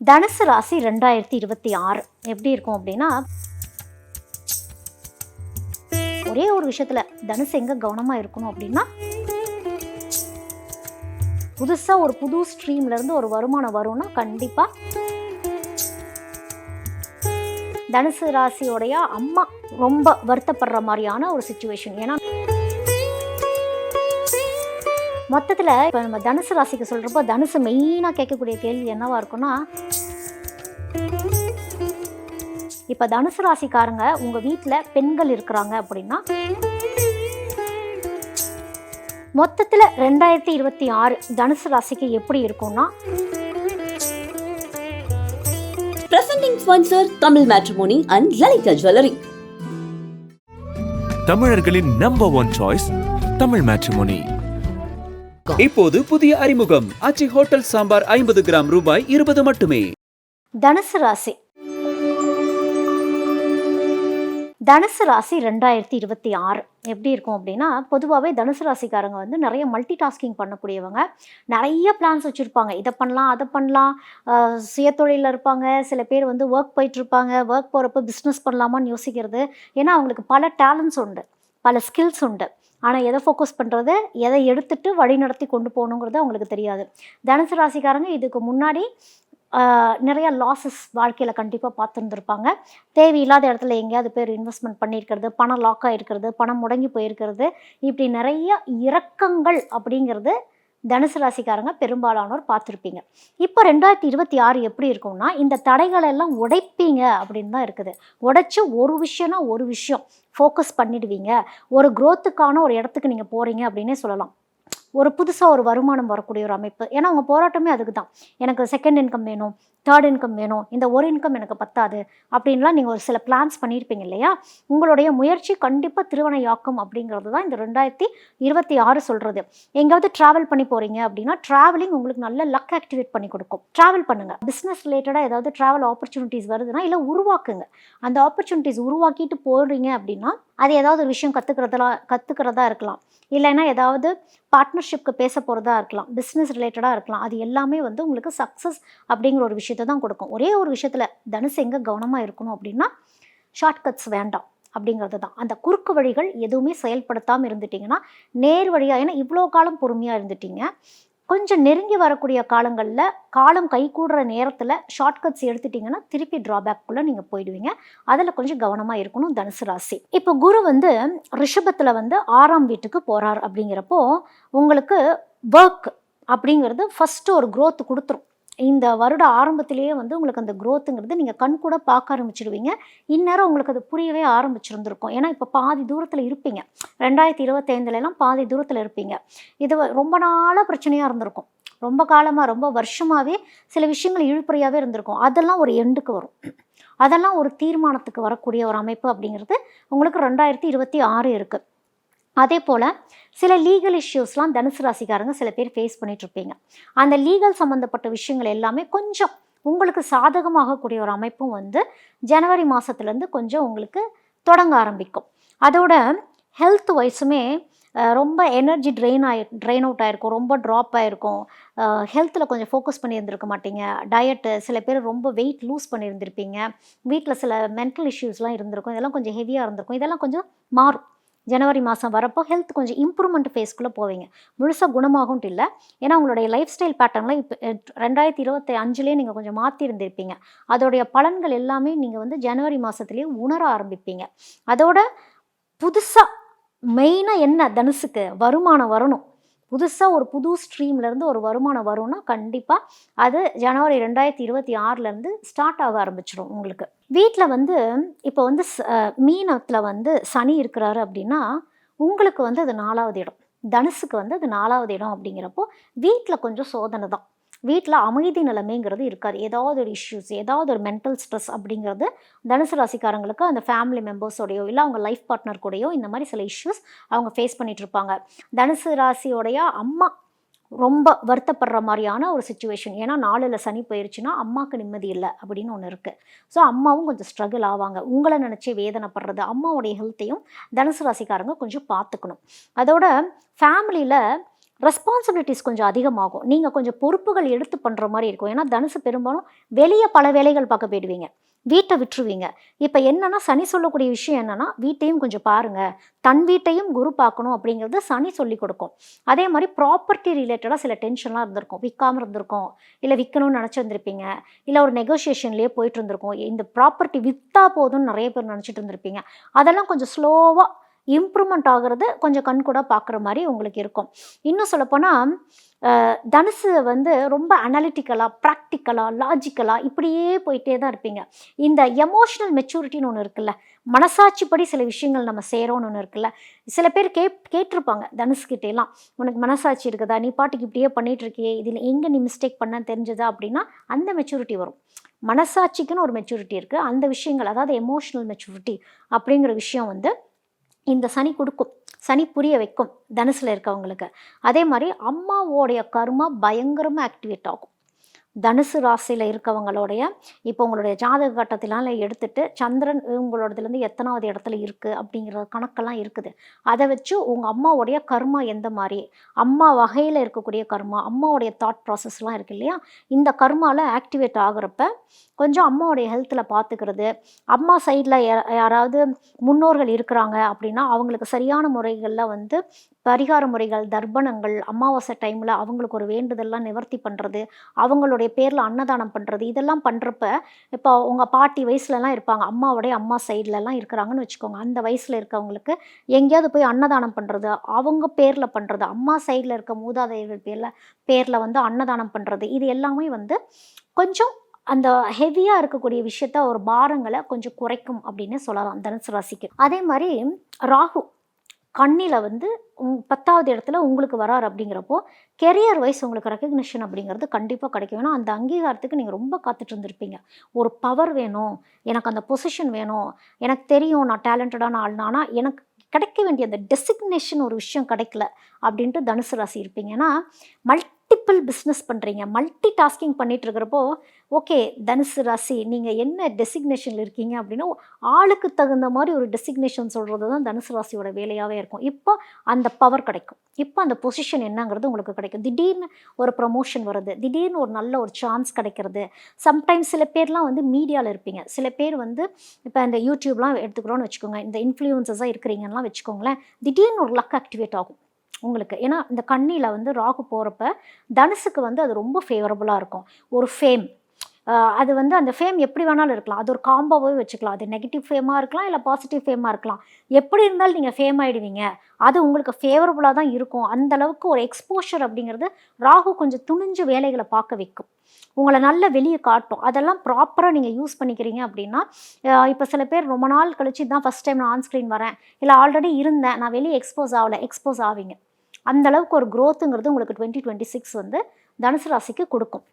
தனுசு ராசி 2026 எப்படி இருக்கும் அப்படின்னா, ஒரே ஒரு விஷயத்துல தனுசு எங்க கவனமா இருக்கணும் அப்படின்னா, புதுசா ஒரு புது ஸ்ட்ரீம்ல இருந்து ஒரு வருமானம் வரும்னா கண்டிப்பா தனுசு ராசியோடைய அம்மா ரொம்ப வருத்தப்படுற மாதிரியான ஒரு சிச்சுவேஷன். ஏன்னா மொத்தத்தில் இப்போ நம்ம தனுசு ராசிக்கு சொல்கிறப்போ தனுசு மெயினாக கேட்கக்கூடிய கேள்வி என்னவா இருக்குன்னா, இப்போ தனுசு ராசிக்காரங்க உங்கள் வீட்டில் பெண்கள் இருக்கிறாங்க அப்படின்னா, மொத்தத்தில் 2026 தனுசு ராசிக்கு எப்படி இருக்கும்னா, presenting sponsor Tamil Matrimony and Lalitha Jewellery. தமிழர்களின் number one choice Tamil Matrimony. இப்போது புதிய அறிமுகம் ஆச்சி ஹோட்டல் சாம்பார் 50 கிராம் ரூபாய் 20 மட்டுமே. தனுசு ராசி 2026 எப்படி இருக்கும் அப்படின்னா, பொதுவாகவே தனுசு ராசிக்காரங்க வந்து நிறைய மல்டி டாஸ்கிங் பண்ணக்கூடியவங்க. நிறைய பிளான்ஸ் வச்சுருப்பாங்க. இதை பண்ணலாம் அதை பண்ணலாம், சுயத்தொழிலில் இருப்பாங்க. சில பேர் வந்து ஒர்க் போயிட்டுருப்பாங்க. ஒர்க் போகிறப்ப பிஸ்னஸ் பண்ணலாமான்னு யோசிக்கிறது. ஏன்னா அவங்களுக்கு பல டேலண்ட்ஸ் உண்டு, பல ஸ்கில்ஸ் உண்டு. ஆனால் எதை ஃபோக்கஸ் பண்ணுறது, எதை எடுத்துகிட்டு வழி நடத்தி கொண்டு போகணுங்கிறது அவங்களுக்கு தெரியாது. தனுசு ராசிக்காரங்க இதுக்கு முன்னாடி நிறையா லாஸஸ் வாழ்க்கையில் கண்டிப்பாக பார்த்துருந்துருப்பாங்க. தேவையில்லாத இடத்துல எங்கேயாவது பேர் இன்வெஸ்ட்மெண்ட் பண்ணியிருக்கிறது, பணம் லாக் ஆகிருக்கிறது, பணம் முடங்கி போயிருக்கிறது, இப்படி நிறைய இறக்கங்கள் அப்படிங்கிறது தனுசு ராசிக்காரங்க பெரும்பாலானோர் பார்த்துருப்பீங்க. இப்போ 2026 எப்படி இருக்கும்னா, இந்த தடைகளை எல்லாம் உடைப்பீங்க அப்படின்னு தான் இருக்குது. உடைச்சி ஒரு விஷயம்னா ஒரு விஷயம் ஃபோக்கஸ் பண்ணிடுவீங்க. ஒரு க்ரோத்துக்கான ஒரு இடத்துக்கு நீங்கள் போகிறீங்க அப்படின்னே சொல்லலாம். ஒரு புதுசாக ஒரு வருமானம் வரக்கூடிய ஒரு அமைப்பு. ஏன்னா உங்கள் போராட்டமே அதுக்கு தான். எனக்கு செகண்ட் இன்கம் வேணும், தேர்ட் இன்கம் வேணும், இந்த ஒரு இன்கம் எனக்கு பத்தாது அப்படின்லாம் நீங்கள் ஒரு சில பிளான்ஸ் பண்ணியிருப்பீங்க இல்லையா? உங்களுடைய முயற்சி கண்டிப்பாக திருவனையாக்கும் அப்படிங்கிறது தான் இந்த 2026 சொல்கிறது. எங்கேயாவது ட்ராவல் பண்ணி போகிறீங்க அப்படின்னா, ட்ராவலிங் உங்களுக்கு நல்ல லக் ஆக்டிவேட் பண்ணி கொடுக்கும். ட்ராவல் பண்ணுங்கள். பிஸ்னஸ் ரிலேட்டடாக ஏதாவது ட்ராவல் ஆப்பர்ச்சுனிட்டிஸ் வருதுன்னா இல்லை உருவாக்குங்க. அந்த ஆப்பர்ச்சுனிட்டிஸ் உருவாக்கிட்டு போகிறீங்க அப்படின்னா, அது ஏதாவது ஒரு விஷயம் கற்றுக்கிறதா இருக்கலாம், இல்லைன்னா ஏதாவது பார்ட்னர்ஷிப்க்கு பேச போகிறதா இருக்கலாம், பிஸ்னஸ் ரிலேட்டடாக இருக்கலாம். அது எல்லாமே வந்து உங்களுக்கு சக்ஸஸ் அப்படிங்கிற ஒரு விஷயத்தை தான் கொடுக்கும். ஒரே ஒரு விஷயத்தில் தனுசு எங்கே கவனமாக இருக்கணும் அப்படின்னா, ஷார்ட்கட்ஸ் வேண்டாம் அப்படிங்கிறது தான். அந்த குறுக்கு வழிகள் எதுவுமே செயல்படுத்தாமல் இருந்துட்டிங்கன்னா, நேர் வழியாக, ஏன்னா இவ்வளோ காலம் பொறுமையாக இருந்துட்டீங்க, கொஞ்சம் நெருங்கி வரக்கூடிய காலங்களில் காலம் கை கூடுற நேரத்தில் ஷார்ட்கட்ஸ் எடுத்துட்டிங்கன்னா திருப்பி ட்ராபேக்குள்ளே நீங்கள் போயிடுவீங்க. அதில் கொஞ்சம் கவனமாக இருக்கணும் தனுசு ராசி. இப்போ குரு வந்து ரிஷபத்தில் வந்து 6ஆம் வீட்டுக்கு போகிறார் அப்படிங்கிறப்போ உங்களுக்கு ஒர்க் அப்படிங்கிறது ஃபஸ்ட்டு ஒரு க்ரோத் கொடுத்துரும். இந்த வருட ஆரம்பத்திலேயே வந்து உங்களுக்கு அந்த க்ரோத்துங்கிறது நீங்கள் கண் கூட பார்க்க ஆரம்பிச்சிடுவீங்க. இந்நேரம் உங்களுக்கு அது புரியவே ஆரம்பிச்சிருந்துருக்கும். ஏன்னா இப்போ பாதி தூரத்தில் இருப்பீங்க. 2025 பாதி தூரத்தில் இருப்பீங்க. இது ரொம்ப நாளாக பிரச்சனையாக இருந்திருக்கும். ரொம்ப காலமாக, ரொம்ப வருஷமாகவே சில விஷயங்கள் இழுபறியாகவே இருந்திருக்கும். அதெல்லாம் ஒரு எண்டுக்கு வரும். அதெல்லாம் ஒரு தீர்மானத்துக்கு வரக்கூடிய ஒரு அமைப்பு அப்படிங்கிறது உங்களுக்கு 2026 இருக்குது. அதே போல் சில லீகல் இஷ்யூஸ்லாம் தனுசு ராசிக்காரங்க சில பேர் ஃபேஸ் பண்ணிகிட்ருப்பீங்க. அந்த லீகல் சம்மந்தப்பட்ட விஷயங்கள் எல்லாமே கொஞ்சம் உங்களுக்கு சாதகமாகக்கூடிய ஒரு அமைப்பும் வந்து ஜனவரி மாதத்துலேருந்து கொஞ்சம் உங்களுக்கு தொடங்க ஆரம்பிக்கும். அதோட ஹெல்த் வைஸுமே ரொம்ப எனர்ஜி ட்ரெயின் அவுட் ஆகிருக்கும், ரொம்ப ட்ராப் ஆகிருக்கும். ஹெல்த்தில் கொஞ்சம் ஃபோக்கஸ் பண்ணியிருந்திருக்க மாட்டீங்க. டயட்டு, சில பேர் ரொம்ப வெயிட் லூஸ் பண்ணியிருந்திருப்பீங்க. வீட்டில் சில மென்டல் இஷ்யூஸ்லாம் இருந்திருக்கும். இதெல்லாம் கொஞ்சம் ஹெவியாக இருந்திருக்கும். இதெல்லாம் கொஞ்சம் மாறும். ஜனவரி மாதம் வரப்போ ஹெல்த் கொஞ்சம் இம்ப்ரூவ்மெண்ட் ஃபேஸ்க்குள்ளே போவீங்க. முழுசாக குணமாகும்ட்டு இல்லை, ஏன்னா உங்களுடைய லைஃப் ஸ்டைல் பேட்டர்னில் இப்போ 2025 நீங்கள் கொஞ்சம் மாற்றிருந்திருப்பீங்க. அதோடைய பலன்கள் எல்லாமே நீங்கள் வந்து ஜனவரி மாதத்துலேயே உணர ஆரம்பிப்பீங்க. அதோட புதுசாக மெயினாக என்ன, தனுசுக்கு வருமானம் வரணும். புதுசாக ஒரு புது ஸ்ட்ரீம்லேருந்து ஒரு வருமானம் வரும்னா கண்டிப்பாக அது ஜனவரி 2026 ஸ்டார்ட் ஆக ஆரம்பிச்சிடும். உங்களுக்கு வீட்டில் வந்து இப்போ வந்து மீனத்தில் வந்து சனி இருக்கிறாரு அப்படின்னா உங்களுக்கு வந்து அது 4வது இடம். தனுசுக்கு வந்து அது 4வது இடம் அப்படிங்கிறப்போ வீட்டில் கொஞ்சம் சோதனை தான். வீட்டில் அமைதி நிலைமைங்கிறது இருக்காது. ஏதாவது ஒரு இஷ்யூஸ், ஏதாவது ஒரு மென்டல் ஸ்ட்ரெஸ் அப்படிங்கிறது தனுசு ராசிக்காரங்களுக்கு அந்த ஃபேமிலி மெம்பர்ஸோடையோ இல்லை அவங்க லைஃப் பார்ட்னர் கூடயோ இந்த மாதிரி சில இஷ்யூஸ் அவங்க ஃபேஸ் பண்ணிகிட்ருப்பாங்க. தனுசு ராசியோடைய அம்மா ரொம்ப வருத்தப்படுற மாதிரியான ஒரு சிச்சுவேஷன். ஏன்னா 4ல் சனி போயிடுச்சுன்னா அம்மாவுக்கு நிம்மதி இல்லை அப்படின்னு ஒன்று இருக்குது. ஸோ அம்மாவும் கொஞ்சம் ஸ்ட்ரகிள் ஆவாங்க. உங்களை நினச்சி வேதனைப்படுறது, அம்மாவுடைய ஹெல்த்தையும் தனுசு ராசிக்காரங்க கொஞ்சம் பார்த்துக்கணும். அதோட ஃபேமிலியில் ரெஸ்பான்சிபிலிட்டிஸ் கொஞ்சம் அதிகமாகும். நீங்கள் கொஞ்சம் பொறுப்புகள் எடுத்து பண்ணுற மாதிரி இருக்கும். ஏன்னா தனுசு பெரும்பாலும் வெளியே பல வேலைகள் பார்க்க போயிடுவீங்க, வீட்டை விட்டுருவீங்க. இப்போ என்னென்னா சனி சொல்லக்கூடிய விஷயம் என்னென்னா, வீட்டையும் கொஞ்சம் பாருங்கள், தன் வீட்டையும் குரு பார்க்கணும் அப்படிங்கிறது சனி சொல்லி கொடுக்கும். அதே மாதிரி ப்ராப்பர்ட்டி ரிலேட்டடாக சில டென்ஷன்லாம் இருந்திருக்கும், விற்காமல் இருந்திருக்கும், இல்லை விற்கணும்னு நினச்சிருந்துருப்பீங்க, இல்லை ஒரு நெகோசியேஷன்லேயே போயிட்டு இருந்திருக்கும். இந்த ப்ராப்பர்ட்டி விற்றா போதும்னு நிறைய பேர் நினச்சிட்டு இருந்திருப்பீங்க. அதெல்லாம் கொஞ்சம் ஸ்லோவாக இம்ப்ரூவ்மெண்ட் ஆகிறது கொஞ்சம் கண்கூட பார்க்குற மாதிரி உங்களுக்கு இருக்கும். இன்னும் சொல்லப்போனால் தனுசு வந்து ரொம்ப அனாலிட்டிக்கலாக, ப்ராக்டிக்கலாக, லாஜிக்கலாக இப்படியே போயிட்டே தான் இருப்பீங்க. இந்த எமோஷ்னல் மெச்சூரிட்டின்னு ஒன்று இருக்குல்ல, மனசாட்சிப்படி சில விஷயங்கள் நம்ம செய்கிறோன்னு ஒன்று இருக்குல்ல. சில பேர் கேட்டிருப்பாங்க தனுசுக்கிட்டேலாம், உனக்கு மனசாட்சி இருக்குதா, நீ பாட்டுக்கு இப்படியே பண்ணிகிட்ருக்கியே, இதில் எங்கே நீ மிஸ்டேக் பண்ண தெரிஞ்சதா அப்படின்னா அந்த மெச்சூரிட்டி வரும். மனசாட்சிக்குன்னு ஒரு மெச்சூரிட்டி இருக்குது. அந்த விஷயங்கள், அதாவது எமோஷ்னல் மெச்சூரிட்டி அப்படிங்கிற விஷயம் வந்து இந்த சனி கொடுக்கும், சனி புரிய வைக்கும் தனுசில் இருக்கவங்களுக்கு. அதே மாதிரி அம்மாவோடைய கர்மா பயங்கரமாக ஆக்டிவேட் ஆகும். தனுசு ராசியில் இருக்கவங்களுடைய இப்போ உங்களுடைய ஜாதக கட்டத்திலாம் எடுத்துகிட்டு சந்திரன் உங்களோடதுலேருந்து எத்தனாவது இடத்துல இருக்குது அப்படிங்கிற கணக்கெல்லாம் இருக்குது. அதை வச்சு உங்கள் அம்மாவோடைய கர்மா எந்த மாதிரி, அம்மா வகையில் இருக்கக்கூடிய கர்மா, அம்மாவோடைய தாட் ப்ராசஸ்லாம் இருக்குது இல்லையா, இந்த கர்மாவில் ஆக்டிவேட் ஆகுறப்ப கொஞ்சம் அம்மாவோடைய ஹெல்த்தில் பார்த்துக்கிறது, அம்மா சைடில் யாராவது முன்னோர்கள் இருக்கிறாங்க அப்படின்னா அவங்களுக்கு சரியான முறைகளில் வந்து பரிகார முறைகள், தர்ப்பணங்கள், அமாவாசை டைமில் அவங்களுக்கு ஒரு வேண்டுதல்லாம் நிவர்த்தி பண்ணுறது, அவங்களுடைய பேரில் அன்னதானம் பண்ணுறது, இதெல்லாம் பண்ணுறப்ப இப்போ உங்கள் பாட்டி வயசுலலாம் இருப்பாங்க, அம்மாவோடைய அம்மா சைட்லலாம் இருக்கிறாங்கன்னு வச்சுக்கோங்க. அந்த வயசில் இருக்கவங்களுக்கு எங்கேயாவது போய் அன்னதானம் பண்ணுறது, அவங்க பேரில் பண்ணுறது, அம்மா சைடில் இருக்க மூதாதையர்கள் பேரில் வந்து அன்னதானம் பண்ணுறது, இது எல்லாமே வந்து கொஞ்சம் அந்த ஹெவியாக இருக்கக்கூடிய விஷயத்த, ஒரு பாரங்களை கொஞ்சம் குறைக்கும் அப்படின்னு சொல்லலாம் தனுசு ராசிக்கு. அதே மாதிரி ராகு கண்ணியில் வந்து 10வது இடத்துல உங்களுக்கு வராரு அப்படிங்கிறப்போ கெரியர் வைஸ் உங்களுக்கு ரெக்கக்னிஷன் அப்படிங்கிறது கண்டிப்பாக கிடைக்கும். ஏன்னா அந்த அங்கீகாரத்துக்கு நீங்கள் ரொம்ப காத்துட்டு இருந்திருப்பீங்க. ஒரு பவர் வேணும், எனக்கு அந்த பொசிஷன் வேணும், எனக்கு தெரியும் நான் டேலண்டடான ஆள்னா, ஆனால் எனக்கு கிடைக்க வேண்டிய அந்த டெசிக்னேஷன் ஒரு விஷயம் கிடைக்கல அப்படின்ட்டு தனுசு ராசி இருப்பீங்க. ஏன்னா மல்டிபிள் பிஸ்னஸ் பண்ணுறீங்க, மல்டி டாஸ்கிங் பண்ணிகிட்டு இருக்கிறப்போ ஓகே தனுசு ராசி நீங்கள் என்ன டெசிக்னேஷனில் இருக்கீங்க அப்படின்னா ஆளுக்கு தகுந்த மாதிரி ஒரு டெசிக்னேஷன் சொல்கிறது தான் தனுசு ராசியோட வேலையாகவே இருக்கும். இப்போ அந்த பவர் கிடைக்கும், இப்போ அந்த பொசிஷன் என்னங்கிறது உங்களுக்கு கிடைக்கும். திடீர்னு ஒரு ப்ரமோஷன் வருது, திடீர்னு ஒரு நல்ல ஒரு சான்ஸ் கிடைக்கிறது. சம்டைம்ஸ் சில பேர்லாம் வந்து மீடியாவில் இருப்பீங்க, சில பேர் வந்து இப்போ இந்த யூடியூப்லாம் எடுத்துக்கிறோன்னு வச்சுக்கோங்க, இந்த இன்ஃப்ளூயன்சஸாக இருக்கிறீங்கன்னா வச்சுக்கோங்களேன், திடீர்னு ஒரு லக் ஆக்டிவேட் ஆகும் உங்களுக்கு. ஏன்னா இந்த கண்ணியில் வந்து ராகு போகிறப்ப தனுசுக்கு வந்து அது ரொம்ப ஃபேவரபுளாக இருக்கும். ஒரு ஃபேம், அது வந்து அந்த ஃபேம் எப்படி வேணாலும் இருக்கலாம், அது ஒரு காம்போவே வச்சுக்கலாம். அது நெகட்டிவ் ஃபேமாக இருக்கலாம், இல்லை பாசிட்டிவ் ஃபேமாக இருக்கலாம். எப்படி இருந்தாலும் நீங்கள் ஃபேம் ஆகிடுவீங்க, அது உங்களுக்கு ஃபேவரபுளாக தான் இருக்கும். அந்தளவுக்கு ஒரு எக்ஸ்போஷர் அப்படிங்கிறது ராகு கொஞ்சம் துணிஞ்சு வேலைகளை பார்க்க வைக்கும், உங்களை நல்ல வெளியே காட்டும். அதெல்லாம் ப்ராப்பராக நீங்கள் யூஸ் பண்ணிக்கிறீங்க அப்படின்னா, இப்போ சில பேர் ரொம்ப நாள் கழிச்சு தான் ஃபஸ்ட் டைம் நான் ஆன்ஸ்க்ரீன் வரேன், இல்லை ஆல்ரெடி இருந்தேன் நான் வெளியே எக்ஸ்போஸ் ஆவீங்க. அந்தளவுக்கு ஒரு க்ரோத்துங்கிறது உங்களுக்கு 2026 வந்து தனுசு ராசிக்கு கொடுக்கும்.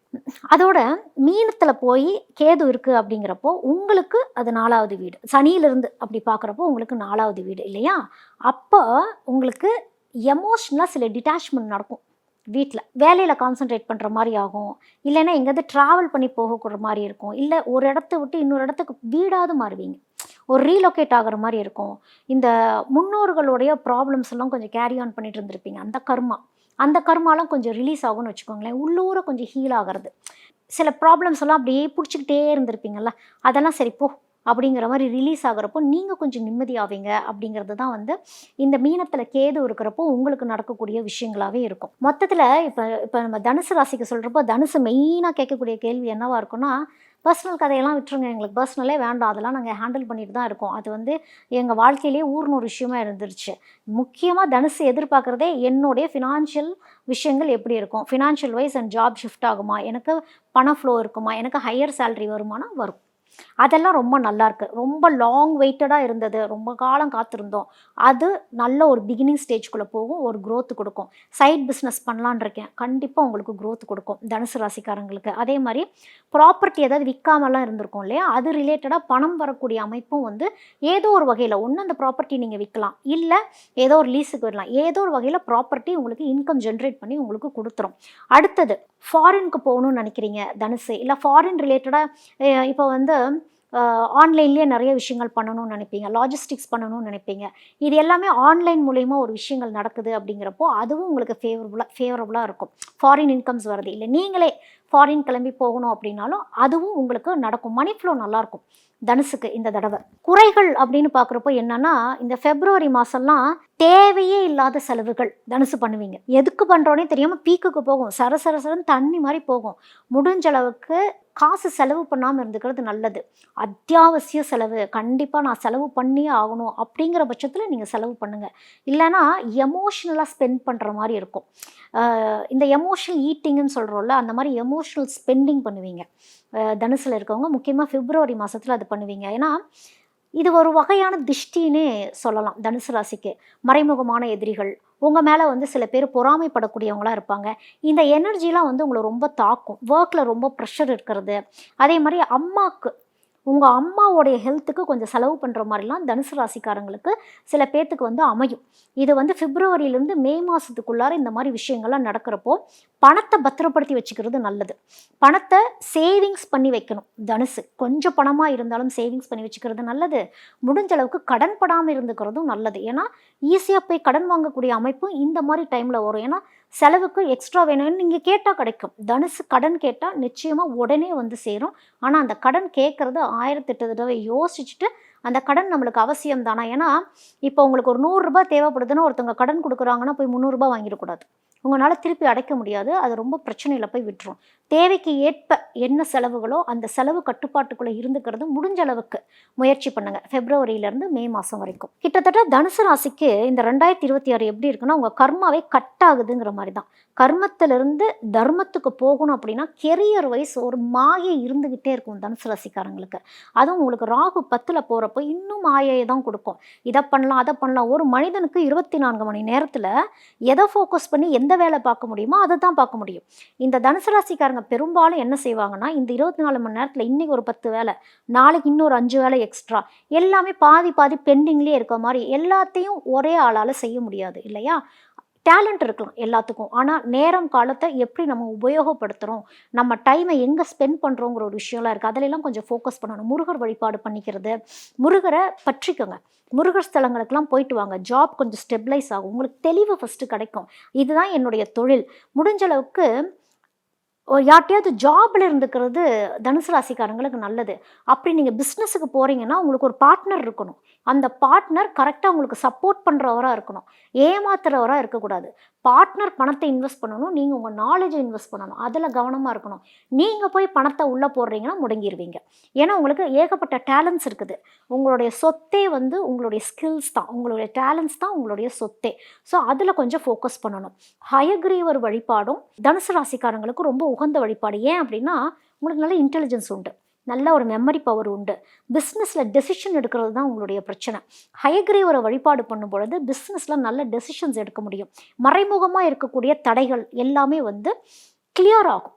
அதோட மீனத்தில் போய் கேது இருக்குது அப்படிங்கிறப்போ உங்களுக்கு அது 4வது வீடு, சனியிலிருந்து அப்படி பார்க்குறப்போ உங்களுக்கு 4வது வீடு இல்லையா. அப்போ உங்களுக்கு எமோஷ்னலாக சில டிட்டாச்மெண்ட் நடக்கும். வீட்டில் வேலையில் கான்சன்ட்ரேட் பண்ணுற மாதிரி ஆகும், இல்லைன்னா எங்கேயாவது ட்ராவல் பண்ணி போகக்கூட மாதிரி இருக்கும், இல்லை ஒரு இடத்த விட்டு இன்னொரு இடத்துக்கு வீடாவது மாறுவீங்க, ஒரு ரீலொக்கேட் ஆகிற மாதிரி இருக்கும். இந்த முன்னோர்களுடைய ப்ராப்ளம்ஸ் எல்லாம் கொஞ்சம் கேரி ஆன் பண்ணிட்டு இருந்திருப்பீங்க. அந்த கர்மாலாம் கொஞ்சம் ரிலீஸ் ஆகும்னு வச்சுக்கோங்களேன். உள்ளூர கொஞ்சம் ஹீல் ஆகிறது. சில ப்ராப்ளம்ஸ் எல்லாம் அப்படியே பிடிச்சிக்கிட்டே இருந்திருப்பீங்கள்ல, அதெல்லாம் சரி போ அப்படிங்கிற மாதிரி ரிலீஸ் ஆகிறப்போ நீங்கள் கொஞ்சம் நிம்மதியாவீங்க அப்படிங்கிறது தான் வந்து இந்த மீனத்தில் கேது இருக்கிறப்போ உங்களுக்கு நடக்கக்கூடிய விஷயங்களாகவே இருக்கும். மொத்தத்தில் இப்போ நம்ம தனுசு ராசிக்கு சொல்கிறப்போ தனுசு மெயினாக கேட்கக்கூடிய கேள்வி என்னவாக இருக்குன்னா, பர்சனல் கதையெல்லாம் விட்டுருங்க, எங்களுக்கு பர்சனலே வேண்டாம், அதெல்லாம் நாங்கள் ஹேண்டில் பண்ணிட்டு தான் இருக்கோம், அது வந்து எங்கள் வாழ்க்கையிலேயே ஊர்னு ஒரு விஷயமா இருந்துருச்சு. முக்கியமாக தனுசு எதிர்பார்க்குறதே என்னுடைய ஃபினான்ஷியல் விஷயங்கள் எப்படி இருக்கும், financial wise and job shift ஆகுமா, எனக்கு பண ஃப்ளோ இருக்குமா, எனக்கு ஹையர் சேலரி வருமானா வரும். அதெல்லாம் ரொம்ப நல்லாயிருக்கு. ரொம்ப லாங் வெயிட்டடாக இருந்தது, ரொம்ப காலம் காத்திருந்தோம், அது நல்ல ஒரு பிகினிங் ஸ்டேஜ்குள்ளே போகும், ஒரு க்ரோத் கொடுக்கும். சைட் பிஸ்னஸ் பண்ணலான் இருக்கேன், கண்டிப்பாக உங்களுக்கு க்ரோத் கொடுக்கும் தனுசு ராசிக்காரங்களுக்கு. அதே மாதிரி ப்ராப்பர்ட்டி ஏதாவது விற்காமலாம் இருந்திருக்கும் இல்லையா, அது ரிலேட்டடாக பணம் வரக்கூடிய அமைப்பும் வந்து ஏதோ ஒரு வகையில் ஒன்று அந்த ப்ராப்பர்ட்டி நீங்கள் விற்கலாம், இல்லை ஏதோ ஒரு லீஸுக்கு விடலாம், ஏதோ ஒரு வகையில் ப்ராப்பர்ட்டி உங்களுக்கு இன்கம் ஜென்ரேட் பண்ணி உங்களுக்கு கொடுத்துரும். அடுத்தது ஃபாரினுக்கு போகணும்னு நினைக்கிறீங்க தனுசு, இல்லை ஃபாரின் ரிலேட்டடாக இப்போ வந்து ஆன்லைன்லேயே நிறைய விஷயங்கள் பண்ணணும்னு நினைப்பீங்க, லாஜிஸ்டிக்ஸ் பண்ணணும்னு நினைப்பீங்க. இது எல்லாமே ஆன்லைன் மூலயமா ஒரு விஷயங்கள் நடக்குது அப்படிங்கிறப்போ அதுவும் உங்களுக்கு ஃபேவரபுளாக இருக்கும். ஃபாரின் இன்கம்ஸ் வருது, இல்லை நீங்களே ஃபாரின் கிளம்பி போகணும் அப்படின்னாலும் அதுவும் உங்களுக்கு நடக்கும். மணி ஃப்ளோ நல்லாயிருக்கும் தனுசுக்கு இந்த தடவை. குறைகள் அப்படின்னு பார்க்குறப்போ என்னன்னா, இந்த பிப்ரவரி மாதம்லாம் தேவையே இல்லாத செலவுகள் தனுசு பண்ணுவீங்க. எதுக்கு பண்ணுறோன்னே தெரியாமல் பீக்குக்கு போகும், சரசரன்னு தண்ணி மாதிரி போகும். முடிஞ்ச அளவுக்கு காசு செலவு பண்ணாமல் இருந்துக்கிறது நல்லது. அத்தியாவசிய செலவு கண்டிப்பாக நான் செலவு பண்ணியே ஆகணும் அப்படிங்கிற பட்சத்தில் நீங்கள் செலவு பண்ணுங்கள். இல்லைனா எமோஷ்னலாக ஸ்பெண்ட் பண்ணுற மாதிரி இருக்கும். இந்த எமோஷ்னல் ஈட்டிங்குன்னு சொல்கிறோம்ல, அந்த மாதிரி எமோஷ்னல் ஸ்பெண்டிங் பண்ணுவீங்க தனுசில் இருக்கவங்க. முக்கியமாக பிப்ரவரி மாதத்தில் அது பண்ணுவீங்க. ஏன்னா இது ஒரு வகையான திஷ்டின்னே சொல்லலாம் தனுசு ராசிக்கு. மறைமுகமான எதிரிகள், உங்கள் மேலே வந்து சில பேர் பொறாமைப்படக்கூடியவங்களாக இருப்பாங்க. இந்த எனர்ஜிலாம் வந்து உங்களை ரொம்ப தாக்கும். ஒர்க்கில் ரொம்ப ப்ரெஷர் இருக்கிறது. அதே மாதிரி உங்கள் அம்மாவோடைய ஹெல்த்துக்கு கொஞ்சம் செலவு பண்ணுற மாதிரிலாம் தனுசு ராசிக்காரங்களுக்கு சில பேர்த்துக்கு வந்து அமையும். இது வந்து பிப்ரவரியிலேருந்து மே மாதத்துக்குள்ளார இந்த மாதிரி விஷயங்கள்லாம் நடக்கிறப்போ பணத்தை பத்திரப்படுத்தி வச்சுக்கிறது நல்லது. பணத்தை சேவிங்ஸ் பண்ணி வைக்கணும் தனுசு. கொஞ்சம் பணமாக இருந்தாலும் சேவிங்ஸ் பண்ணி வச்சுக்கிறது நல்லது. முடிஞ்ச அளவுக்கு கடன் படாமல் இருந்துக்கிறதும் நல்லது. ஏன்னா ஈஸியாக போய் கடன் வாங்கக்கூடிய அமைப்பும் இந்த மாதிரி டைமில் வரும். ஏன்னா செலவுக்கு எக்ஸ்ட்ரா வேணும்னு நீங்கள் கேட்டால் கிடைக்கும். தனுசு கடன் கேட்டால் நிச்சயமாக உடனே வந்து சேரும். ஆனால் அந்த கடன் கேட்குறது 1008 தடவை யோசிச்சுட்டு அந்த கடன் நம்மளுக்கு அவசியம் தானா. ஏன்னா இப்போ உங்களுக்கு ஒரு 100 ரூபாய் தேவைப்படுதுன்னா ஒருத்தவங்க கடன் கொடுக்குறாங்கன்னா போய் 300 ரூபாய் வாங்கிடக்கூடாது. உங்களால் திருப்பி அடைக்க முடியாது. அது ரொம்ப பிரச்சனையில் போய் விட்டுரும். தேவைக்கு ஏற்ப என்ன செலவுகளோ அந்த செலவு கட்டுப்பாட்டுக்குள்ளே இருந்துக்கிறது முடிஞ்ச அளவுக்கு முயற்சி பண்ணுங்கள். பிப்ரவரியிலேருந்து மே மாதம் வரைக்கும். கிட்டத்தட்ட தனுசு ராசிக்கு இந்த 2026 எப்படி இருக்குன்னா, உங்கள் கர்மாவே கட் ஆகுதுங்கிற மாதிரி தான். கர்மத்திலிருந்து தர்மத்துக்கு போகணும் அப்படின்னா கெரியர் வைஸ் ஒரு மாயை இருந்துக்கிட்டே இருக்கும் தனுசு ராசிக்காரங்களுக்கு. அதுவும் உங்களுக்கு ராகு 10ல் போகிறப்போ இன்னும் மாயையை தான் கொடுக்கும். இதை பண்ணலாம் அதை பண்ணலாம். ஒரு மனிதனுக்கு 24 மணி நேரத்தில் எதை ஃபோக்கஸ் பண்ணி எந்த வேலை பார்க்க முடியுமோ அதை தான் பார்க்க முடியும். இந்த தனுசு ராசிக்காரங்க பெரும்பாலும் என்ன செய்வாங்கன்னா, இந்த 24 மணி நேரத்தில் இன்னைக்கு ஒரு 10 வேலை, நாளைக்கு இன்னொரு 5 வேலை எக்ஸ்ட்ரா, எல்லாமே பாதி பெண்டிங்லேயே இருக்க மாதிரி. எல்லாத்தையும் ஒரே ஆளால் செய்ய முடியாது இல்லையா. டேலண்ட் இருக்கலாம் எல்லாத்துக்கும். ஆனால் நேரம் காலத்தை எப்படி நம்ம உபயோகப்படுத்துகிறோம், நம்ம டைமை எங்கே ஸ்பெண்ட் பண்ணுறோங்கிற ஒரு விஷயம்லாம் இருக்குது. அதிலெல்லாம் கொஞ்சம் ஃபோக்கஸ் பண்ணணும். முருகர் வழிபாடு பண்ணிக்கிறது, முருகரை பற்றிக்கோங்க. முருகர் ஸ்தலங்களுக்கெல்லாம் போயிட்டு வாங்க. ஜாப் கொஞ்சம் ஸ்டெபிளைஸ் ஆகும். உங்களுக்கு தெளிவு ஃபஸ்ட்டு கிடைக்கும். இதுதான் என்னுடைய தொழில். முடிஞ்ச அளவுக்கு யார்கிட்டையாவது ஜாபில் இருந்துக்கிறது தனுசு ராசிக்காரங்களுக்கு நல்லது. அப்படி நீங்கள் பிஸ்னஸுக்கு போகிறீங்கன்னா உங்களுக்கு ஒரு பார்ட்னர் இருக்கணும். அந்த பார்ட்னர் கரெக்டாக உங்களுக்கு சப்போர்ட் பண்ணுறவராக இருக்கணும். ஏமாத்துறவராக இருக்கக்கூடாது. பார்ட்னர் பணத்தை இன்வெஸ்ட் பண்ணணும், நீங்கள் உங்கள் நாலேஜை இன்வெஸ்ட் பண்ணணும். அதில் கவனமாக இருக்கணும். நீங்கள் போய் பணத்தை உள்ளே போடுறீங்கன்னா முடங்கிடுவீங்க. ஏன்னா உங்களுக்கு ஏகப்பட்ட டேலண்ட்ஸ் இருக்குது. உங்களுடைய சொத்தே வந்து உங்களுடைய ஸ்கில்ஸ் தான், உங்களுடைய டேலண்ட்ஸ் தான் உங்களுடைய சொத்தே. ஸோ அதில் கொஞ்சம் ஃபோக்கஸ் பண்ணணும். ஹயக்ரீவர் வழிபாடும் தனுசு ராசிக்காரங்களுக்கு ரொம்ப உகந்த வழிபாடு. ஏன் அப்படின்னா உங்களுக்கு நல்ல இன்டெலிஜென்ஸ் உண்டு, நல்ல ஒரு மெமரி பவர் உண்டு. பிஸ்னஸில் டெசிஷன் எடுக்கிறது தான் உங்களுடைய பிரச்சனை. ஹயக்ரீவரை வழிபாடு பண்ணும் பொழுது பிஸ்னஸில் நல்ல டெசிஷன்ஸ் எடுக்க முடியும். மறைமுகமாக இருக்கக்கூடிய தடைகள் எல்லாமே வந்து கிளியர் ஆகும்,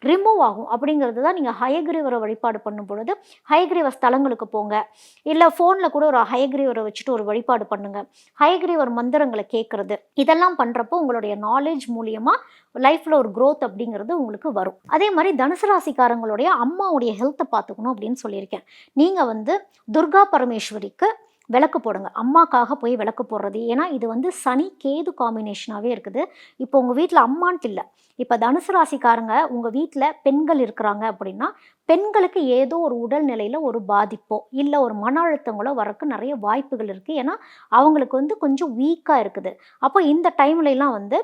ரிமூவ் ஆகும். அப்படிங்கிறது தான் நீங்கள் ஹயக்ரீவரை வழிபாடு பண்ணும் பொழுது. ஹயக்ரீவ ஸ்தலங்களுக்கு போங்க, இல்லை ஃபோனில் கூட ஒரு ஹயக்ரீவரை வச்சுட்டு ஒரு வழிபாடு பண்ணுங்கள். ஹயக்ரீவர் மந்திரங்களை கேட்குறது, இதெல்லாம் பண்ணுறப்போ உங்களுடைய நாலேஜ் மூலியமாக லைஃப்பில் ஒரு க்ரோத் அப்படிங்கிறது உங்களுக்கு வரும். அதே மாதிரி தனுசு ராசிக்காரங்களுடைய அம்மாவுடைய ஹெல்த்தை பார்த்துக்கணும் அப்படின்னு சொல்லியிருக்கேன். நீங்கள் வந்து துர்கா பரமேஸ்வரிக்கு விளக்கு போடுங்க. அம்மாக்காக போய் விளக்கு போடுறது. ஏன்னா இது வந்து சனி கேது காம்பினேஷனாகவே இருக்குது. இப்போ உங்கள் வீட்டில் அம்மான்ட்டு இல்லை, இப்போ தனுசு ராசிக்காரங்க உங்கள் வீட்டில் பெண்கள் இருக்கிறாங்க அப்படின்னா பெண்களுக்கு ஏதோ ஒரு உடல்நிலையில் ஒரு பாதிப்போ இல்லை ஒரு மன அழுத்தங்களோ வரக்கு நிறைய வாய்ப்புகள் இருக்குது. ஏன்னா அவங்களுக்கு வந்து கொஞ்சம் வீக்காக இருக்குது. அப்போ இந்த டைம்லலாம் வந்து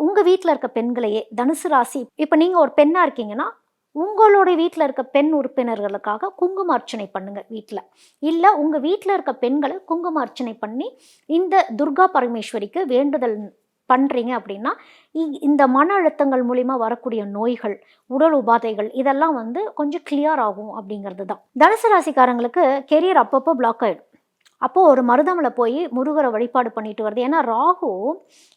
உங்கள் வீட்டில் இருக்க பெண்களையே தனுசு ராசி, இப்போ நீங்கள் ஒரு பெண்ணாக இருக்கீங்கன்னா உங்களுடைய வீட்டில் இருக்க பெண் உறுப்பினர்களுக்காக குங்கும அர்ச்சனை பண்ணுங்கள் வீட்டில். இல்லை உங்கள் வீட்டில் இருக்க பெண்களை குங்கும அர்ச்சனை பண்ணி இந்த துர்கா பரமேஸ்வரிக்கு வேண்டுதல் பண்ணுறீங்க அப்படின்னா இந்த மன அழுத்தங்கள் மூலிமா வரக்கூடிய நோய்கள், உடல் உபாதைகள் இதெல்லாம் வந்து கொஞ்சம் கிளியர் ஆகும் அப்படிங்கிறது தான். தனுசு ராசிக்காரங்களுக்கு கெரியர் அப்பப்போ பிளாக் ஆகிடும். அப்போது ஒரு மருதமலை போய் முருகரை வழிபாடு பண்ணிட்டு வருது. ஏன்னா ராகு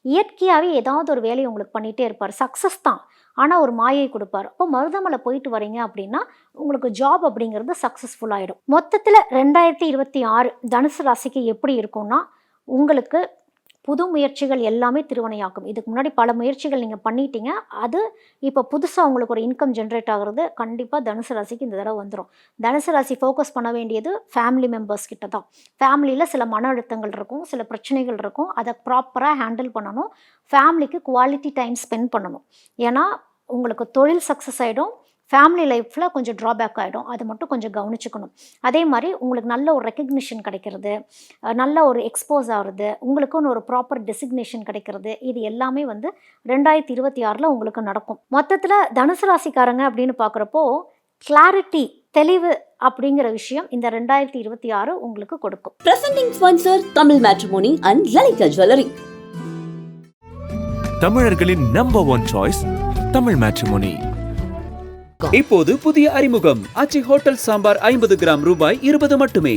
இயற்கையாகவே ஏதாவது ஒரு வேலையை உங்களுக்கு பண்ணிகிட்டே இருப்பார். சக்ஸஸ் தான், ஆனால் ஒரு மாயை கொடுப்பார். அப்போ மருதமலை போயிட்டு வரீங்க அப்படின்னா உங்களுக்கு ஜாப் அப்படிங்கிறது சக்ஸஸ்ஃபுல் ஆகிடும். மொத்தத்தில் 2026 தனுசு ராசிக்கு எப்படி இருக்கும்னா, உங்களுக்கு புது முயற்சிகள் எல்லாமே திருவினையாக்கும். இதுக்கு முன்னாடி பல முயற்சிகள் நீங்கள் பண்ணிட்டீங்க, அது இப்போ புதுசாக உங்களுக்கு ஒரு இன்கம் ஜென்ரேட் ஆகிறது கண்டிப்பாக தனுசு ராசிக்கு இந்த தடவை வந்துடும். தனுசு ராசி ஃபோக்கஸ் பண்ண வேண்டியது ஃபேமிலி மெம்பர்ஸ் கிட்ட தான். ஃபேமிலியில் சில மன அழுத்தங்கள் இருக்கும், சில பிரச்சனைகள் இருக்கும், அதை ப்ராப்பராக ஹேண்டில் பண்ணணும். ஃபேமிலிக்கு குவாலிட்டி டைம் ஸ்பெண்ட் பண்ணணும். ஏன்னா உங்களுக்கு தொழில் சக்ஸஸ் ஆகிடும், ஃபேமிலி லைஃப்பில் கொஞ்சம் ட்ராபேக் ஆகிடும். அது மட்டும் கொஞ்சம் கவனிச்சுக்கணும். அதே மாதிரி உங்களுக்கு நல்ல ஒரு ரெக்கக்னிஷன் கிடைக்கிறது, நல்ல ஒரு எக்ஸ்போஸ் ஆகிறது, உங்களுக்குன்னு ஒரு ப்ராப்பர் டெசிக்னேஷன் கிடைக்கிறது, இது எல்லாமே வந்து 2026 உங்களுக்கு நடக்கும். மொத்தத்தில் தனுசு ராசிக்காரங்க அப்படின்னு பார்க்குறப்போ கிளாரிட்டி, தெளிவு அப்படிங்கிற விஷயம் இந்த 2026 உங்களுக்கு கொடுக்கும். Presenting sponsor Tamil Matrimony and Lalika Jewelry. தமிழர்களின் number one choice Tamil Matrimony. இப்போது புதிய அறிமுகம் ஆச்சி ஹோட்டல் சாம்பார் 50 கிராம் ரூபாய் 20 மட்டுமே.